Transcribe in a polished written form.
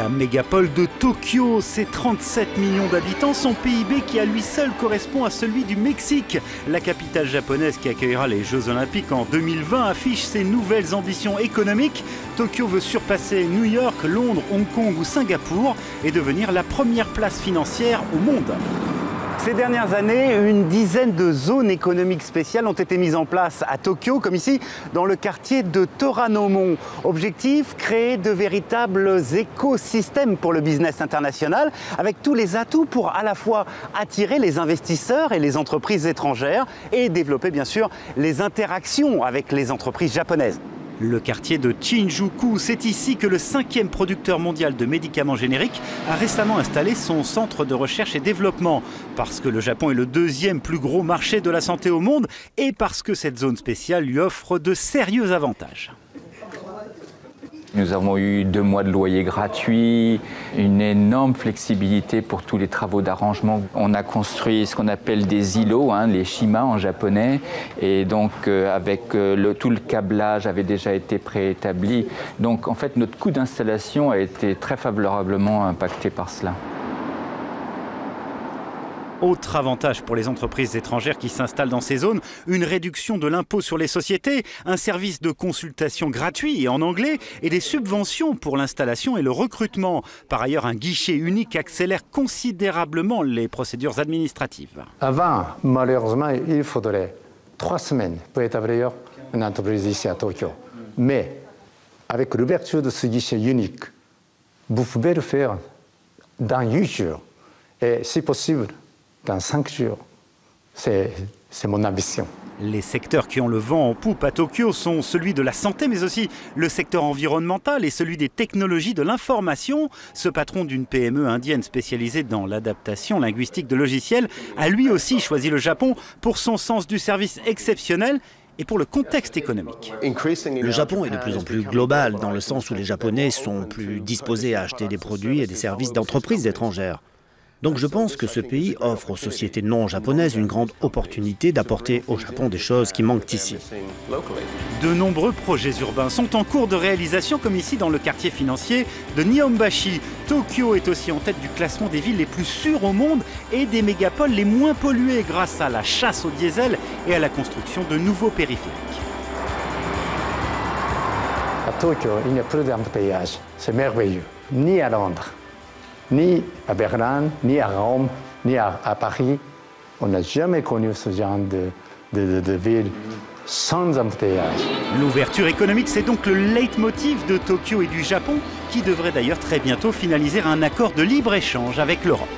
La mégapole de Tokyo, ses 37 millions d'habitants, son PIB qui à lui seul correspond à celui du Mexique. La capitale japonaise qui accueillera les Jeux Olympiques en 2020 affiche ses nouvelles ambitions économiques. Tokyo veut surpasser New York, Londres, Hong Kong ou Singapour et devenir la première place financière au monde. Ces dernières années, une dizaine de zones économiques spéciales ont été mises en place à Tokyo, comme ici dans le quartier de Toranomon. Objectif, créer de véritables écosystèmes pour le business international, avec tous les atouts pour à la fois attirer les investisseurs et les entreprises étrangères et développer bien sûr les interactions avec les entreprises japonaises. Le quartier de Shinjuku, c'est ici que le 5e producteur mondial de médicaments génériques a récemment installé son centre de recherche et développement. Parce que le Japon est le 2e plus gros marché de la santé au monde et parce que cette zone spéciale lui offre de sérieux avantages. Nous avons eu 2 mois de loyer gratuit, une énorme flexibilité pour tous les travaux d'arrangement. On a construit ce qu'on appelle des îlots, les shima en japonais, et donc avec tout le câblage avait déjà été préétabli. Donc en fait notre coût d'installation a été très favorablement impacté par cela. Autre avantage pour les entreprises étrangères qui s'installent dans ces zones, une réduction de l'impôt sur les sociétés, un service de consultation gratuit et en anglais et des subventions pour l'installation et le recrutement. Par ailleurs, un guichet unique accélère considérablement les procédures administratives. Avant, malheureusement, il faudrait 3 semaines pour établir une entreprise ici à Tokyo. Mais avec l'ouverture de ce guichet unique, vous pouvez le faire dans 8 jours et si possible, dans 5 jours. C'est mon ambition. Les secteurs qui ont le vent en poupe à Tokyo sont celui de la santé, mais aussi le secteur environnemental et celui des technologies de l'information. Ce patron d'une PME indienne spécialisée dans l'adaptation linguistique de logiciels a lui aussi choisi le Japon pour son sens du service exceptionnel et pour le contexte économique. Le Japon est de plus en plus global, dans le sens où les Japonais sont plus disposés à acheter des produits et des services d'entreprises étrangères. Donc je pense que ce pays offre aux sociétés non japonaises une grande opportunité d'apporter au Japon des choses qui manquent ici. De nombreux projets urbains sont en cours de réalisation, comme ici dans le quartier financier de Nihonbashi. Tokyo est aussi en tête du classement des villes les plus sûres au monde et des mégapoles les moins polluées grâce à la chasse au diesel et à la construction de nouveaux périphériques. À Tokyo, il n'y a plus d'embouteillage. C'est merveilleux. Ni à Londres, ni à Berlin, ni à Rome, ni à Paris. On n'a jamais connu ce genre de ville sans embouteillage. L'ouverture économique, c'est donc le leitmotiv de Tokyo et du Japon, qui devrait d'ailleurs très bientôt finaliser un accord de libre-échange avec l'Europe.